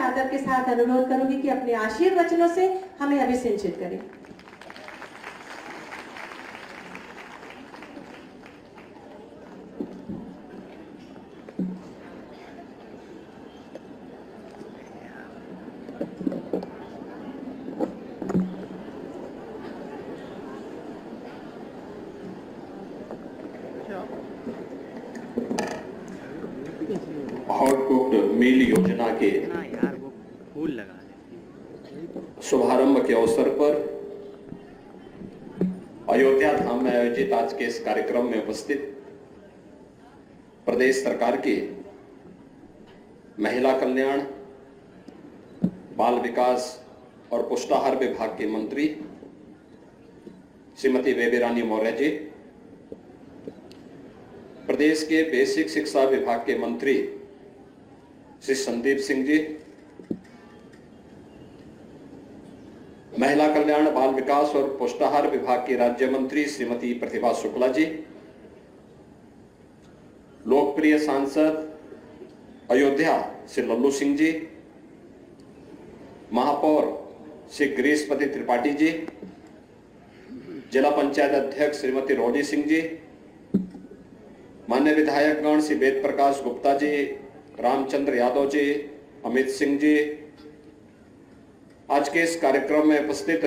आदर के साथ अनुरोध करूंगी कि अपने आशीर्वचनों से हमें अभिसिंचित करें। हॉट कुक्ड मील योजना के शुभारंभ के अवसर पर अयोध्या धाम में आयोजित आज के इस कार्यक्रम में उपस्थित प्रदेश सरकार के महिला कल्याण, बाल विकास और पुष्टाहार विभाग के मंत्री श्रीमती बेबी रानी मौर्य जी, प्रदेश के बेसिक शिक्षा विभाग के मंत्री श्री संदीप सिंह जी, महिला कल्याण, बाल विकास और पुष्टाहार विभाग की राज्य मंत्री श्रीमती प्रतिभा शुक्ला जी, लोकप्रिय सांसद अयोध्या श्री लल्लू सिंह जी, महापौर श्री गिरीशपति त्रिपाठी जी, जिला पंचायत अध्यक्ष श्रीमती रोडी सिंह जी, मान्य विधायकगण श्री वेद प्रकाश गुप्ता जी, रामचंद्र यादव जी, अमित सिंह जी, आज के इस कार्यक्रम में उपस्थित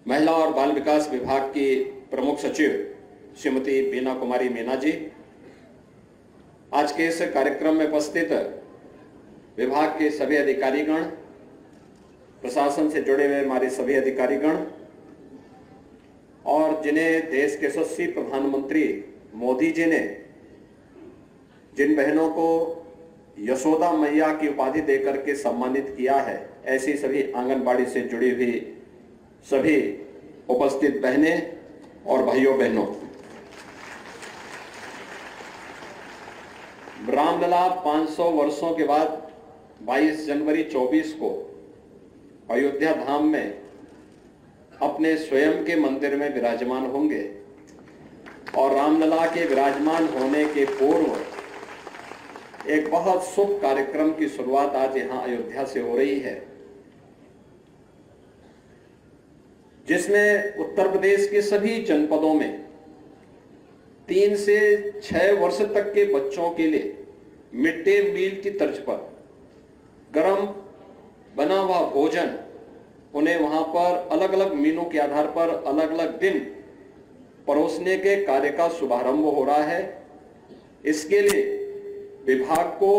महिला और बाल विकास विभाग की प्रमुख सचिव श्रीमती बीना कुमारी मीना जी, आज के इस कार्यक्रम में उपस्थित विभाग के सभी अधिकारीगण, प्रशासन से जुड़े हुए हमारे सभी अधिकारीगण और जिन्हें देश के यशस्वी प्रधानमंत्री मोदी जी ने जिन बहनों को यशोदा मैया की उपाधि देकर के सम्मानित किया है, ऐसी सभी आंगनबाड़ी से जुड़ी हुई सभी उपस्थित बहनें और भाइयों बहनों, रामलला 500 वर्षों के बाद 22 जनवरी 24 को अयोध्या धाम में अपने स्वयं के मंदिर में विराजमान होंगे और रामलला के विराजमान होने के पूर्व एक बहुत शुभ कार्यक्रम की शुरुआत आज यहां अयोध्या से हो रही है, जिसमें उत्तर प्रदेश के सभी जनपदों में 3 से 6 वर्ष तक के बच्चों के लिए मिड डे मील की तर्ज पर गरम बना हुआ भोजन उन्हें वहां पर अलग अलग मेनू के आधार पर अलग अलग दिन परोसने के कार्य का शुभारंभ हो रहा है। इसके लिए विभाग को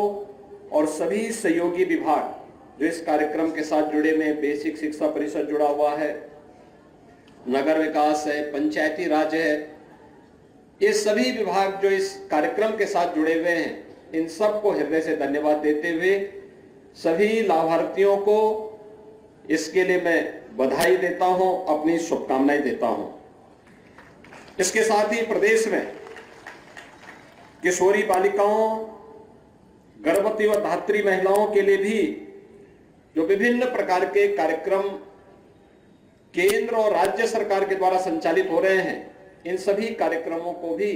और सभी सहयोगी विभाग जो इस कार्यक्रम के साथ जुड़े में बेसिक शिक्षा परिषद जुड़ा हुआ है, नगर विकास है, पंचायती राज है, ये सभी विभाग जो इस कार्यक्रम के साथ जुड़े हुए हैं, इन सबको हृदय से धन्यवाद देते हुए सभी लाभार्थियों को इसके लिए मैं बधाई देता हूं, अपनी शुभकामनाएं देता हूं। इसके साथ ही प्रदेश में किशोरी बालिकाओं, गर्भवती व धात्री महिलाओं के लिए भी जो विभिन्न प्रकार के कार्यक्रम केंद्र और राज्य सरकार के द्वारा संचालित हो रहे हैं, इन सभी कार्यक्रमों को भी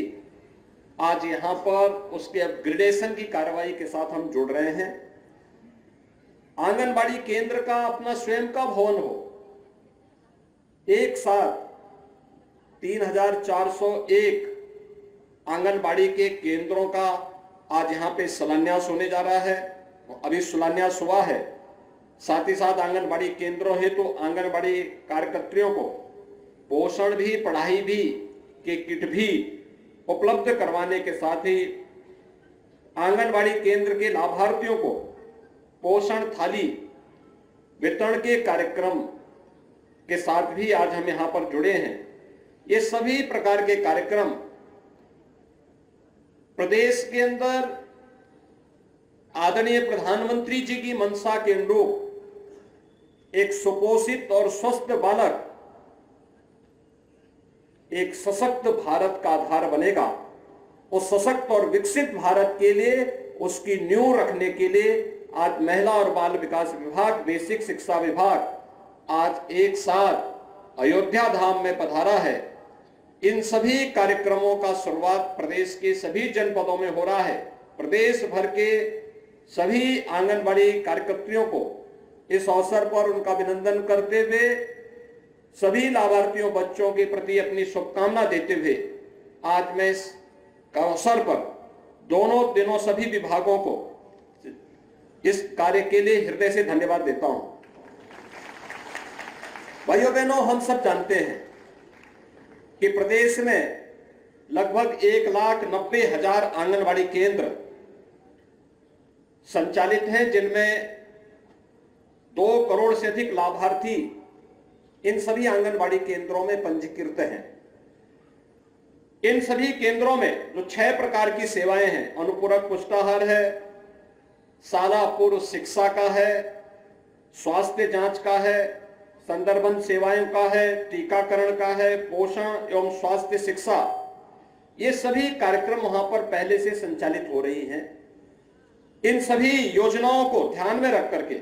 आज यहां पर उसके अपग्रेडेशन की कार्रवाई के साथ हम जोड़ रहे हैं। आंगनबाड़ी केंद्र का अपना स्वयं का भवन हो, एक साथ 3401 आंगनबाड़ी के केंद्रों का आज यहां पे शिलान्यास होने जा रहा है, अभी शिलान्यास हुआ है। साथ ही साथ आंगनबाड़ी केंद्रों हेतु तो आंगनबाड़ी कार्यकर्त्रियों को पोषण भी, पढ़ाई भी के किट भी उपलब्ध करवाने के साथ ही आंगनबाड़ी केंद्र के लाभार्थियों को पोषण थाली वितरण के कार्यक्रम के साथ भी आज हम यहां पर जुड़े हैं। ये सभी प्रकार के कार्यक्रम प्रदेश के अंदर आदरणीय प्रधानमंत्री जी की मंशा के अनुरूप एक सुपोषित और स्वस्थ बालक एक सशक्त भारत का आधार बनेगा। उस सशक्त और विकसित भारत के लिए उसकी नींव रखने के लिए आज महिला और बाल विकास विभाग, बेसिक शिक्षा विभाग आज एक साथ अयोध्या धाम में पधारा है। इन सभी कार्यक्रमों का शुरुआत प्रदेश के सभी जनपदों में हो रहा है। प्रदेश भर के सभी आंगनबाड़ी कार्यकर्तियों को इस अवसर पर उनका अभिनंदन करते हुए सभी लाभार्थियों बच्चों के प्रति अपनी शुभकामना देते हुए आज मैं इस अवसर पर दोनों दिनों सभी विभागों को इस कार्य के लिए हृदय से धन्यवाद देता हूं। भाइयों बहनों, हम सब जानते हैं कि प्रदेश में लगभग 1,90,000 आंगनबाड़ी केंद्र संचालित हैं, जिनमें 2 करोड़ से अधिक लाभार्थी इन सभी आंगनबाड़ी केंद्रों में पंजीकृत हैं। इन सभी केंद्रों में जो 6 प्रकार की सेवाएं हैं, अनुपूरक पुष्टाहार है, शाला पूर्व शिक्षा का है, स्वास्थ्य जांच का है, संदर्भन सेवाओं का है, टीकाकरण का है, पोषण एवं स्वास्थ्य शिक्षा, ये सभी कार्यक्रम वहां पर पहले से संचालित हो रही हैं। इन सभी योजनाओं को ध्यान में रख करके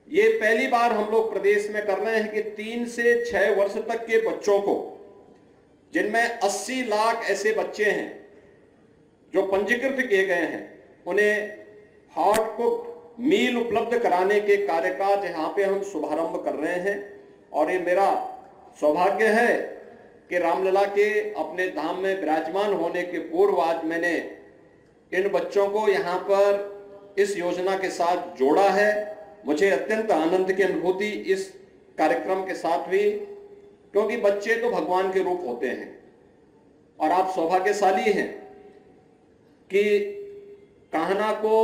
ये पहली बार हम लोग प्रदेश में कर रहे हैं कि 3 से 6 वर्ष तक के बच्चों को, जिनमें 80 लाख ऐसे बच्चे हैं जो पंजीकृत किए गए हैं, उन्हें हॉट कुक मील उपलब्ध कराने के कार्य का जहां पे हम शुभारंभ कर रहे हैं। और ये मेरा सौभाग्य है कि रामलला के अपने धाम में विराजमान होने के पूर्व आज मैंने इन बच्चों को यहां पर इस योजना के साथ जोड़ा है। मुझे अत्यंत आनंद की अनुभूति इस कार्यक्रम के साथ हुई, क्योंकि बच्चे तो भगवान के रूप होते हैं और आप सौभाग्यशाली हैं कि कान्हा को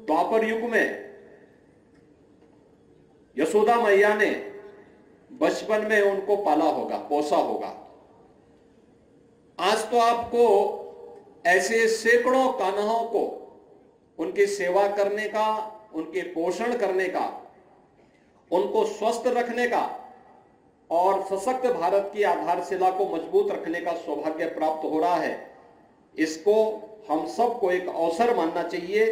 द्वापर युग में यशोदा मैया ने बचपन में उनको पाला होगा, पोसा होगा। आज तो आपको ऐसे सैकड़ों कान्हाओं को उनकी सेवा करने का, उनके पोषण करने का, उनको स्वस्थ रखने का और सशक्त भारत की आधारशिला को मजबूत रखने का सौभाग्य प्राप्त हो रहा है। इसको हम सबको एक अवसर मानना चाहिए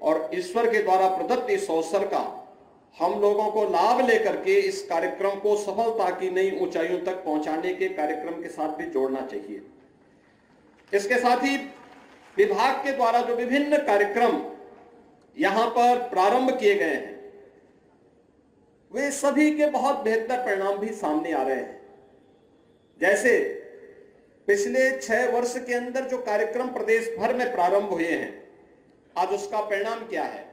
और ईश्वर के द्वारा प्रदत्त इस अवसर का हम लोगों को लाभ लेकर के इस कार्यक्रम को सफलता की नई ऊंचाइयों तक पहुंचाने के कार्यक्रम के साथ भी जोड़ना चाहिए। इसके साथ ही विभाग के द्वारा जो विभिन्न कार्यक्रम यहां पर प्रारंभ किए गए हैं, वे सभी के बहुत बेहतर परिणाम भी सामने आ रहे हैं। जैसे पिछले 6 वर्ष के अंदर जो कार्यक्रम प्रदेश भर में प्रारंभ हुए हैं, आज उसका परिणाम क्या है।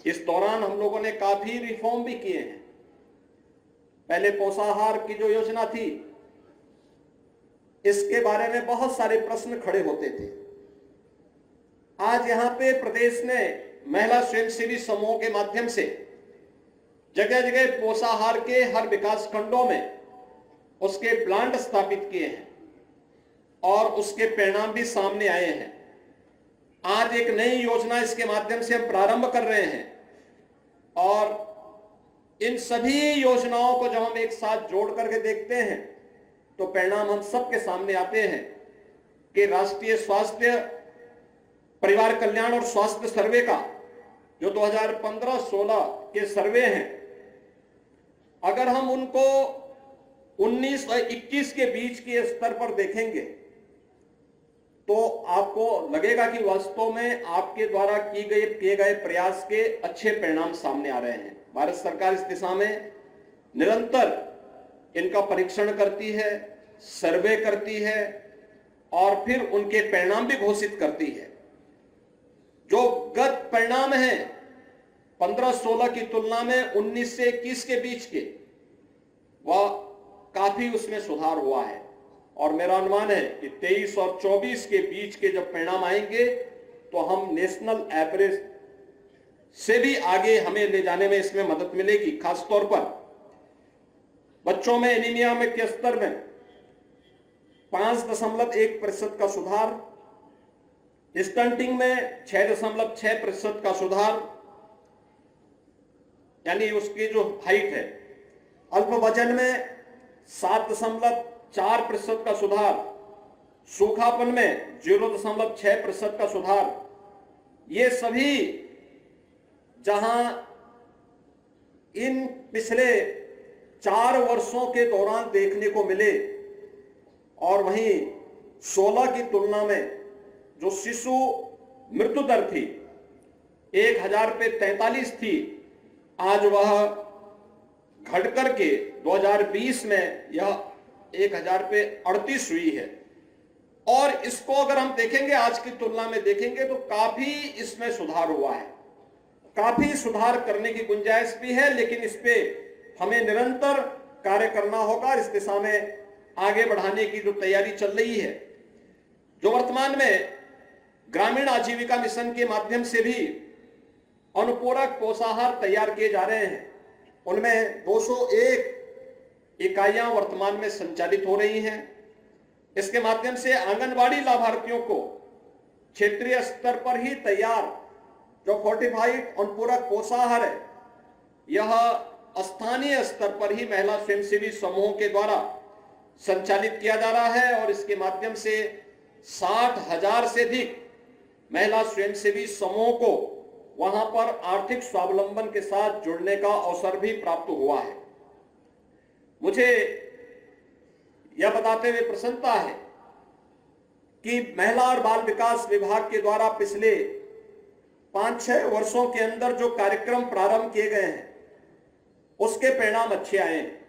इस दौरान हम लोगों ने काफी रिफॉर्म भी किए हैं। पहले पोषाहार की जो योजना थी, इसके बारे में बहुत सारे प्रश्न खड़े होते थे। आज यहां पे प्रदेश ने महिला स्वयंसेवी समूहों के माध्यम से जगह जगह पोषाहार के हर विकास खंडों में उसके प्लांट स्थापित किए हैं और उसके परिणाम भी सामने आए हैं। आज एक नई योजना इसके माध्यम से हम प्रारंभ कर रहे हैं और इन सभी योजनाओं को जब हम एक साथ जोड़ करके देखते हैं तो परिणाम हम सबके सामने आते हैं कि राष्ट्रीय स्वास्थ्य परिवार कल्याण और स्वास्थ्य सर्वे का जो 2015-16 के सर्वे हैं, अगर हम उनको 19 और 21 के बीच के स्तर पर देखेंगे तो आपको लगेगा कि वास्तव में आपके द्वारा किए गए प्रयास के अच्छे परिणाम सामने आ रहे हैं। भारत सरकार इस दिशा में निरंतर इनका परीक्षण करती है, सर्वे करती है और फिर उनके परिणाम भी घोषित करती है। जो गत परिणाम है 15-16 की तुलना में 19 से 21 के बीच के, वह काफी उसमें सुधार हुआ है और मेरा अनुमान है कि 23 और 24 के बीच के जब परिणाम आएंगे तो हम नेशनल एवरेज से भी आगे हमें ले जाने में इसमें मदद मिलेगी। खासतौर पर बच्चों में एनीमिया में के स्तर में 5.1% का सुधार, स्टंटिंग में 6.6% का सुधार, यानी उसकी जो हाइट है, अल्प वजन में 7.4% का सुधार, सूखापन में 0.6% का सुधार। ये सभी जहां इन पिछले 4 वर्षों के दौरान देखने को मिले और वहीं 16 की तुलना में जो शिशु मृत्यु दर थी 1000 पे 43 थी, आज वह घटकर के 2020 में यह 1000 पे 38 हुई है। और इसको अगर हम देखेंगे, आज की तुलना में देखेंगे, तो काफी इसमें सुधार हुआ है। काफी सुधार करने की गुंजाइश भी है, लेकिन इस पे हमें निरंतर कार्य करना होगा। इस दिशा में आगे बढ़ाने की जो तैयारी चल रही है, जो वर्तमान में ग्रामीण आजीविका मिशन के माध्यम से भी अनुपूरक पोषाहार तैयार किए जा रहे हैं, उनमें 201 इकाइयां वर्तमान में संचालित हो रही हैं। इसके माध्यम से आंगनबाड़ी लाभार्थियों को क्षेत्रीय स्तर पर ही तैयार जो फोर्टिफाइड अनुपूरक पोषाहार है, यह स्थानीय स्तर पर ही महिला स्वयंसेवी समूहों के द्वारा संचालित किया जा रहा है। और इसके माध्यम से 60,000 से अधिक महिला स्वयंसेवी समूहों को वहां पर आर्थिक स्वावलंबन के साथ जुड़ने का अवसर भी प्राप्त हुआ है। मुझे यह बताते हुए प्रसन्नता है कि महिला और बाल विकास विभाग के द्वारा पिछले 5-6 वर्षों के अंदर जो कार्यक्रम प्रारंभ किए गए हैं, उसके परिणाम अच्छे आए हैं।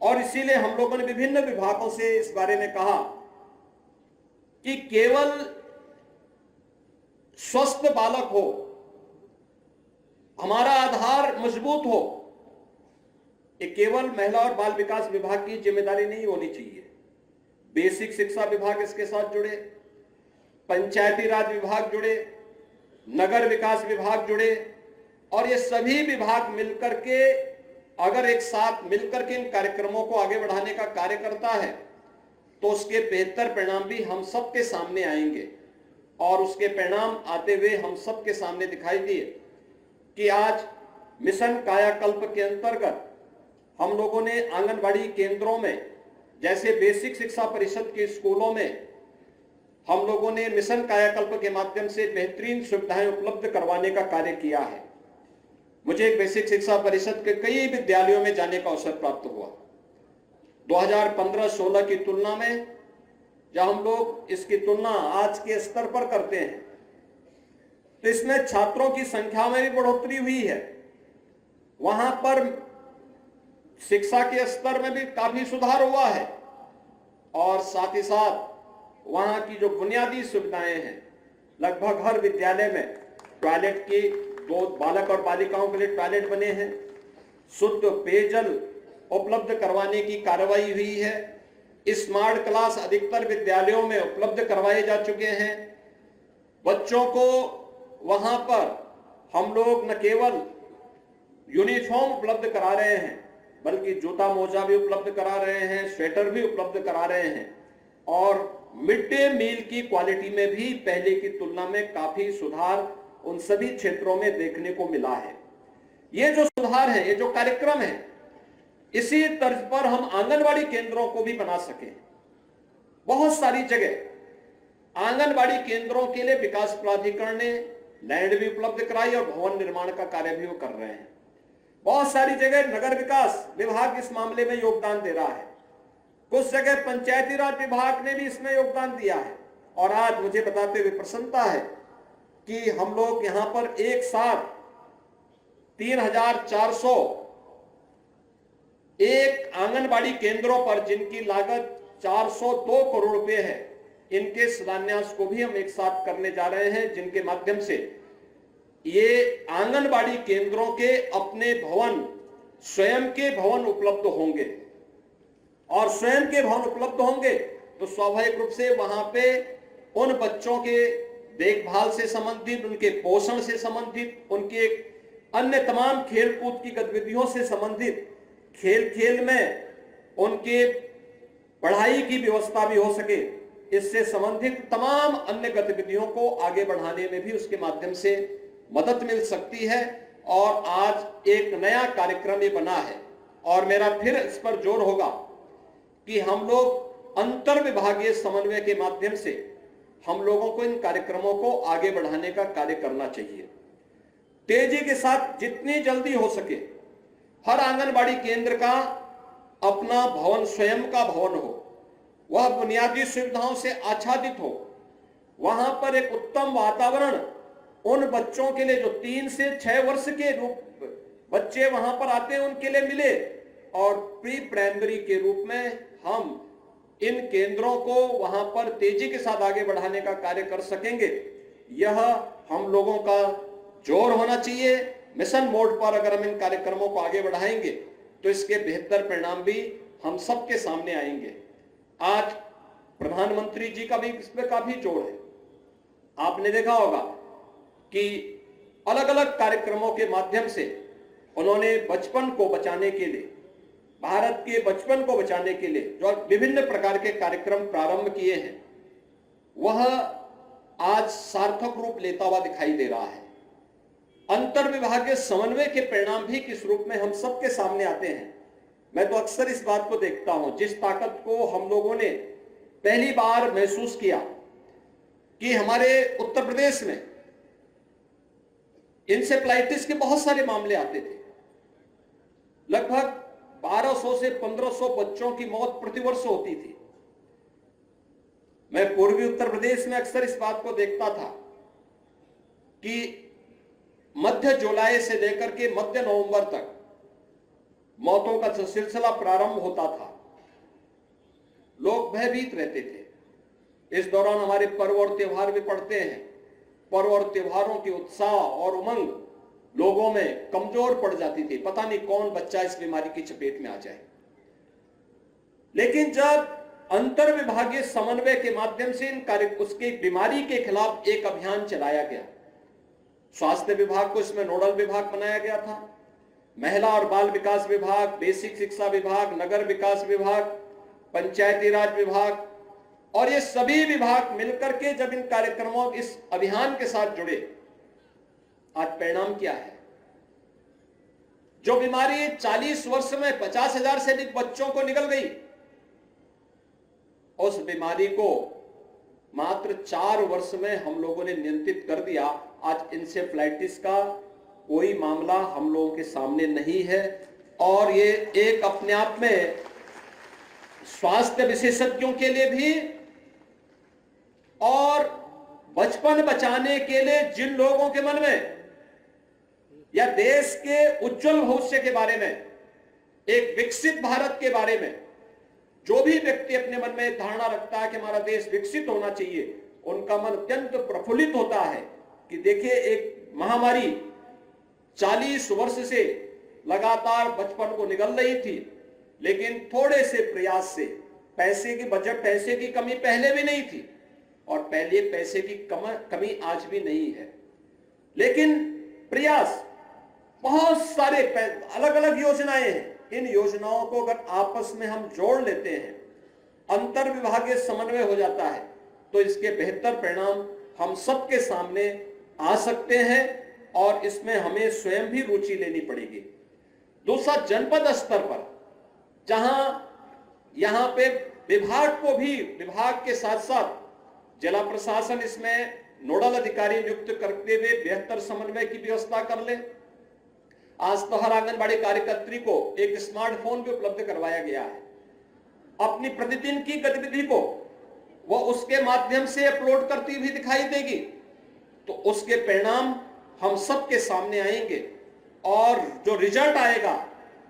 और इसीलिए हम लोगों ने विभिन्न विभागों से इस बारे में कहा कि केवल स्वस्थ बालक हो, हमारा आधार मजबूत हो, ये केवल महिला और बाल विकास विभाग की जिम्मेदारी नहीं होनी चाहिए। बेसिक शिक्षा विभाग इसके साथ जुड़े, पंचायती राज विभाग जुड़े, नगर विकास विभाग जुड़े, और ये सभी विभाग मिलकर के अगर एक साथ मिलकर के इन कार्यक्रमों को आगे बढ़ाने का कार्य करता है, तो उसके बेहतर परिणाम भी हम सबके सामने आएंगे। और उसके परिणाम आते हुए हम सबके सामने दिखाई दिए कि आज मिशन कायाकल्प के अंतर्गत हम लोगों ने आंगनबाड़ी केंद्रों में, जैसे बेसिक शिक्षा परिषद के स्कूलों में हम लोगों ने मिशन कायाकल्प के माध्यम से बेहतरीन सुविधाएं उपलब्ध करवाने का कार्य किया है। मुझे एक बेसिक शिक्षा परिषद के कई विद्यालयों में जाने का अवसर प्राप्त हुआ। 2015-16 की तुलना में जब हम लोग इसकी तुलना आज के स्तर पर करते हैं, तो इसमें छात्रों की संख्या में भी बढ़ोतरी हुई है। वहां पर शिक्षा के स्तर में भी काफी सुधार हुआ है, और साथ ही साथ वहां की जो बुनियादी सुविधाएं हैं, लगभग हर विद्यालय में टॉयलेट की 2 बालक और बालिकाओं के लिए टॉयलेट बने हैं, शुद्ध पेयजल उपलब्ध करवाने की कार्रवाई हुई है, स्मार्ट क्लास अधिकतर विद्यालयों में उपलब्ध करवाए जा चुके हैं। बच्चों को वहां पर हम लोग न केवल यूनिफॉर्म उपलब्ध करा रहे हैं, बल्कि जूता मोजा भी उपलब्ध करा रहे हैं, स्वेटर भी उपलब्ध करा रहे हैं, और मिड डे मील की क्वालिटी में भी पहले की तुलना में काफी सुधार उन सभी क्षेत्रों में देखने को मिला है। ये जो सुधार है, ये जो कार्यक्रम है, इसी तर्ज पर हम आंगनबाड़ी केंद्रों को भी बना सके। बहुत सारी जगह आंगनबाड़ी केंद्रों के लिए विकास प्राधिकरण ने लैंड भी उपलब्ध कराई और भवन निर्माण का कार्य भी वो कर रहे हैं। बहुत सारी जगह नगर विकास विभाग इस मामले में योगदान दे रहा है, कुछ जगह पंचायती राज विभाग ने भी इसमें योगदान दिया है। और आज मुझे बताते हुए प्रसन्नता है कि हम लोग यहां पर एक साथ 3,400 एक आंगनबाड़ी केंद्रों पर, जिनकी लागत 402 करोड़ रुपए है, इनके शिलान्यास को भी हम एक साथ करने जा रहे हैं, जिनके माध्यम से ये आंगनबाड़ी केंद्रों के अपने भवन, स्वयं के भवन उपलब्ध होंगे। और स्वयं के भवन उपलब्ध होंगे तो स्वाभाविक रूप से वहां पे उन बच्चों के देखभाल से संबंधित, उनके पोषण से संबंधित, उनके अन्य तमाम खेल कूद की गतिविधियों से संबंधित, खेल खेल में उनके पढ़ाई की व्यवस्था भी हो सके, इससे संबंधित तमाम अन्य गतिविधियों को आगे बढ़ाने में भी उसके माध्यम से मदद मिल सकती है। और आज एक नया कार्यक्रम ये बना है, और मेरा फिर इस पर जोर होगा कि हम लोग अंतर विभागीय समन्वय के माध्यम से हम लोगों को इन कार्यक्रमों को आगे बढ़ाने का कार्य करना चाहिए। तेजी के साथ जितनी जल्दी हो सके हर आंगनबाड़ी केंद्र का अपना भवन, स्वयं का भवन हो, वह बुनियादी सुविधाओं से आच्छादित हो, वहां पर एक उत्तम वातावरण उन बच्चों के लिए जो 3 से 6 वर्ष के रूप बच्चे वहां पर आते हैं उनके लिए मिले, और प्री प्राइमरी के रूप में हम इन केंद्रों को वहां पर तेजी के साथ आगे बढ़ाने का कार्य कर सकेंगे। यह हम लोगों का जोर होना चाहिए। मिशन मोड पर अगर हम इन कार्यक्रमों को आगे बढ़ाएंगे तो इसके बेहतर परिणाम भी हम सबके सामने आएंगे। आज प्रधानमंत्री जी का भी इसमें काफी जोर है। आपने देखा होगा कि अलग अलग कार्यक्रमों के माध्यम से उन्होंने बचपन को बचाने के लिए, भारत के बचपन को बचाने के लिए जो विभिन्न प्रकार के कार्यक्रम प्रारंभ किए हैं, वह आज सार्थक रूप लेता हुआ दिखाई दे रहा है। अंतर विभागीय समन्वय के परिणाम भी किस रूप में हम सबके सामने आते हैं। मैं तो अक्सर इस बात को देखता हूं, जिस ताकत को हम लोगों ने पहली बार महसूस किया कि हमारे उत्तर प्रदेश में इंसेफ्लाइटिस के बहुत सारे मामले आते थे। लगभग 1200 से 1500 बच्चों की मौत प्रतिवर्ष होती थी। मैं पूर्वी उत्तर प्रदेश में अक्सर इस बात को देखता था कि मध्य जुलाई से लेकर के मध्य नवंबर तक मौतों का सिलसिला प्रारंभ होता था। लोग भयभीत रहते थे। इस दौरान हमारे पर्व और त्योहार भी पड़ते हैं। पर्व और त्योहारों की उत्साह और उमंग लोगों में कमजोर पड़ जाती थी। पता नहीं कौन बच्चा इस बीमारी की चपेट में आ जाए। लेकिन जब अंतर विभागीय समन्वय के माध्यम से उसके बीमारी के खिलाफ एक अभियान चलाया गया, स्वास्थ्य विभाग को इसमें नोडल विभाग बनाया गया था, महिला और बाल विकास विभाग, बेसिक शिक्षा विभाग, नगर विकास विभाग, पंचायती राज विभाग, और ये सभी विभाग मिलकर के जब इन कार्यक्रमों इस अभियान के साथ जुड़े, आज परिणाम क्या है? जो बीमारी 40 वर्ष में 50,000 से अधिक बच्चों को निकल गई, उस बीमारी को मात्र 4 वर्ष में हम लोगों ने नियंत्रित कर दिया। आज इंसेफ्लाइटिस का कोई मामला हम लोगों के सामने नहीं है, और ये एक अपने आप में स्वास्थ्य विशेषज्ञों के लिए भी और बचपन बचाने के लिए जिन लोगों के मन में या देश के उज्जवल भविष्य के बारे में, एक विकसित भारत के बारे में जो भी व्यक्ति अपने मन में धारणा रखता है कि हमारा देश विकसित होना चाहिए, उनका मन अत्यंत प्रफुल्लित होता है कि देखिए एक महामारी 40 वर्ष से लगातार बचपन को निगल रही थी, लेकिन थोड़े से प्रयास से, पैसे की कमी पहले भी नहीं थी और पहले पैसे की कमी आज भी नहीं है, लेकिन प्रयास, बहुत सारे अलग अलग योजनाएं हैं। इन योजनाओं को अगर आपस में हम जोड़ लेते हैं, अंतर विभागीय समन्वय हो जाता है, तो इसके बेहतर परिणाम हम सबके सामने आ सकते हैं और इसमें हमें स्वयं भी रुचि लेनी पड़ेगी। दूसरा, जनपद स्तर पर जहां यहां पे विभाग के साथ साथ जिला प्रशासन इसमें नोडल अधिकारी नियुक्त करते हुए बेहतर समन्वय की व्यवस्था कर ले। आज तो हर आंगनबाड़ी कार्यकर्त्री को एक स्मार्टफोन भी उपलब्ध करवाया गया है। अपनी प्रतिदिन की गतिविधि को वो उसके माध्यम से अपलोड करती हुई दिखाई देगी, तो उसके परिणाम हम सबके सामने आएंगे और जो रिजल्ट आएगा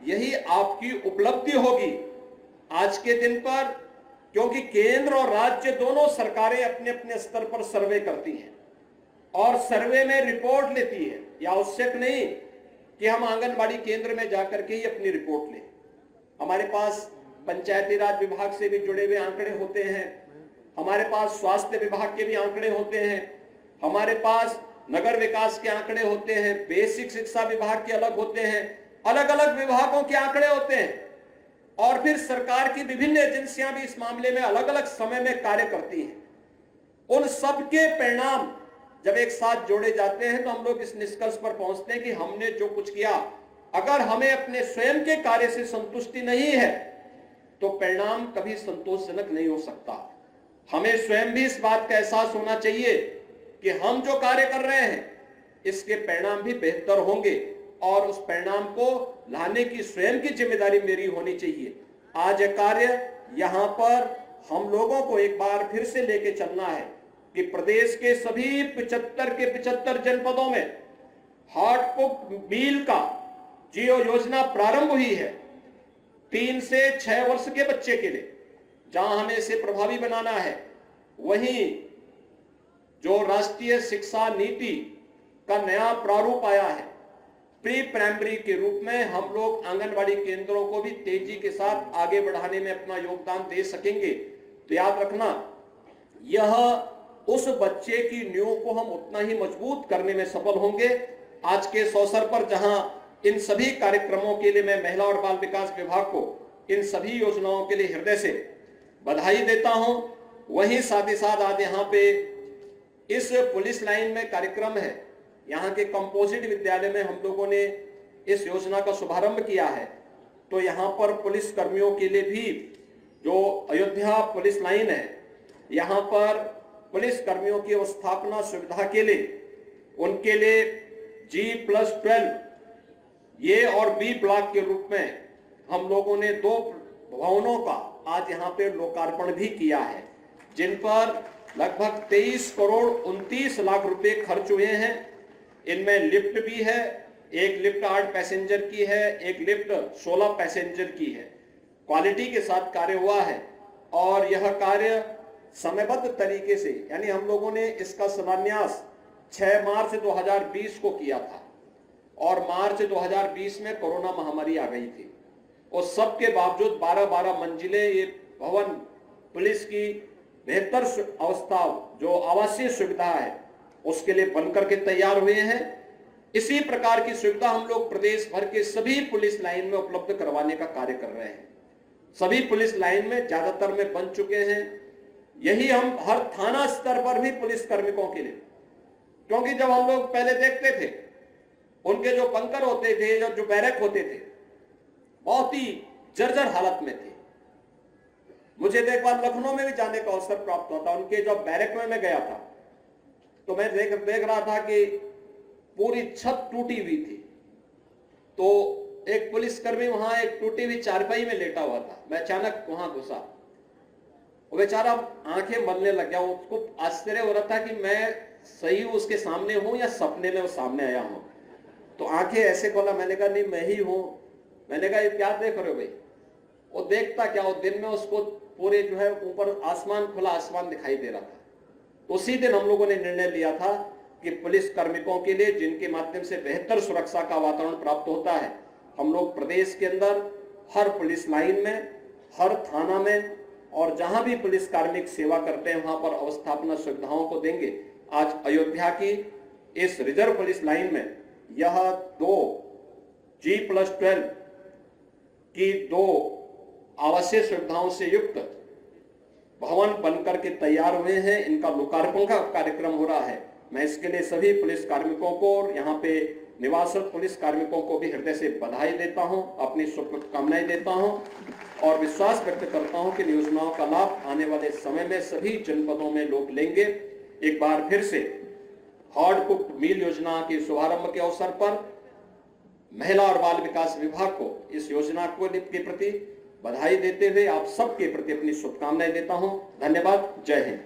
यही आपकी उपलब्धि होगी आज के दिन पर, क्योंकि केंद्र और राज्य दोनों सरकारें अपने अपने स्तर पर सर्वे करती हैं और सर्वे में रिपोर्ट लेती है। यह आवश्यक नहीं कि हम आंगनबाड़ी केंद्र में जाकर के ही अपनी रिपोर्ट लें। हमारे पास पंचायती राज विभाग से भी जुड़े हुए आंकड़े होते हैं, हमारे पास स्वास्थ्य विभाग के भी आंकड़े होते हैं, हमारे पास नगर विकास के आंकड़े होते हैं, बेसिक शिक्षा विभाग के अलग होते हैं, अलग अलग विभागों के आंकड़े होते हैं, और फिर सरकार की विभिन्न एजेंसियां भी इस मामले में अलग अलग समय में कार्य करती हैं। उन सबके परिणाम जब एक साथ जोड़े जाते हैं तो हम लोग इस निष्कर्ष पर पहुंचते हैं कि हमने जो कुछ किया, अगर हमें अपने स्वयं के कार्य से संतुष्टि नहीं है तो परिणाम कभी संतोषजनक नहीं हो सकता। हमें स्वयं भी इस बात का एहसास होना चाहिए कि हम जो कार्य कर रहे हैं इसके परिणाम भी बेहतर होंगे और उस परिणाम को लाने की स्वयं की जिम्मेदारी मेरी होनी चाहिए। आज कार्य यहां पर हम लोगों को एक बार फिर से लेके चलना है कि प्रदेश के सभी 75 के 75 जनपदों में हॉट कुक मील का जो योजना प्रारंभ हुई है 3 से 6 वर्ष के बच्चे के लिए, जहां हमें इसे प्रभावी बनाना है, वहीं जो राष्ट्रीय शिक्षा नीति का नया प्रारूप आया है, प्री प्राइमरी के रूप में हम लोग आंगनबाड़ी केंद्रों को भी तेजी के साथ आगे बढ़ाने में अपना योगदान दे सकेंगे। तो याद रखना, यह उस बच्चे की नींव को हम उतना ही मजबूत करने में सफल होंगे। आज के इस अवसर पर जहां इन सभी कार्यक्रमों के लिए मैं महिला और बाल विकास विभाग को इन सभी योजनाओं के लिए हृदय से बधाई देता हूं, वहीं साथ ही साथ आज यहाँ पे इस पुलिस लाइन में कार्यक्रम है, यहाँ के कंपोजिट विद्यालय में हम लोगों ने इस योजना का शुभारंभ किया है। तो यहाँ पर पुलिस कर्मियों के लिए भी जो अयोध्या पुलिस लाइन है, यहाँ पर पुलिस कर्मियों की अवस्थापना सुविधा के लिए उनके लिए G+12 ए और बी ब्लॉक के रूप में हम लोगों ने 2 भवनों का आज यहाँ पे लोकार्पण भी किया है, जिन पर लगभग 23 करोड़ 29 लाख रुपए खर्च हुए हैं। इनमें लिफ्ट भी है, एक लिफ्ट 8 पैसेंजर की है, एक लिफ्ट 16 पैसेंजर की है। क्वालिटी के साथ कार्य हुआ है और यह कार्य समयबद्ध तरीके से, यानी हम लोगों ने इसका शिलान्यास 6 मार्च 2020 को किया था और मार्च 2020 में कोरोना महामारी आ गई थी। उस सब के बावजूद 12-12 मंजिले ये भवन पुलिस की बेहतर अवस्था जो आवासीय सुविधा है उसके लिए बनकर के तैयार हुए हैं। इसी प्रकार की सुविधा हम लोग प्रदेश भर के सभी पुलिस लाइन में उपलब्ध करवाने का कार्य कर रहे हैं। सभी पुलिस लाइन में ज्यादातर में बन चुके हैं। यही हम हर थाना स्तर पर भी पुलिस कार्मिकों के लिए, क्योंकि जब हम लोग पहले देखते थे उनके जो बंकर होते थे, जो बैरक होते थे, बहुत ही जर्जर हालत में थे। मुझे एक बार लखनऊ में भी जाने का अवसर प्राप्त हुआ था। उनके जब बैरक में मैं गया था तो मैं देख रहा था कि पूरी छत टूटी हुई थी। तो एक पुलिसकर्मी वहां एक टूटी हुई चारपाई में लेटा हुआ था। मैं अचानक वहां घुसा, वो बेचारा आंखें मलने लग गया। उसको आश्चर्य हो रहा था कि मैं सही उसके सामने हूं या सपने में वो सामने आया हूं। तो आंखें ऐसे खोला, मैंने कहा नहीं मैं ही हूं। मैंने कहा ये क्या देख रहे हो भाई? वो देखता क्या, वो दिन में उसको पूरे जो है ऊपर आसमान, खुला आसमान दिखाई दे रहा था। तो उसी दिन हम लोगों ने निर्णय लिया था कि पुलिस कार्मिकों के लिए, जिनके माध्यम से बेहतर सुरक्षा का वातावरण प्राप्त होता है, हम लोग प्रदेश के अंदर हर पुलिस लाइन में, हर थाना में और जहां भी पुलिस कार्मिक सेवा करते हैं वहां पर अवस्थापना सुविधाओं को देंगे। आज अयोध्या की इस रिजर्व पुलिस लाइन में यह 2 G+12 की 2 आवासीय सुविधाओं से युक्त भवन बनकर के तैयार हुए हैं। इनका लोकार्पण का कार्यक्रम हो रहा है। मैं इसके लिए सभी पुलिस कार्मिकों को और यहाँ पे निवासरत पुलिस कार्मिकों को भी हृदय से बधाई देता हूँ, अपनी शुभकामनाएं देता हूँ और विश्वास व्यक्त करता हूँ कि योजनाओं का लाभ आने वाले समय में सभी जनपदों में लोग लेंगे। एक बार फिर से हॉट कुक मील योजना के शुभारंभ के अवसर पर महिला और बाल विकास विभाग को इस योजना के प्रति बधाई देते हुए आप सबके प्रति अपनी शुभकामनाएं देता हूं। धन्यवाद। जय हिंद।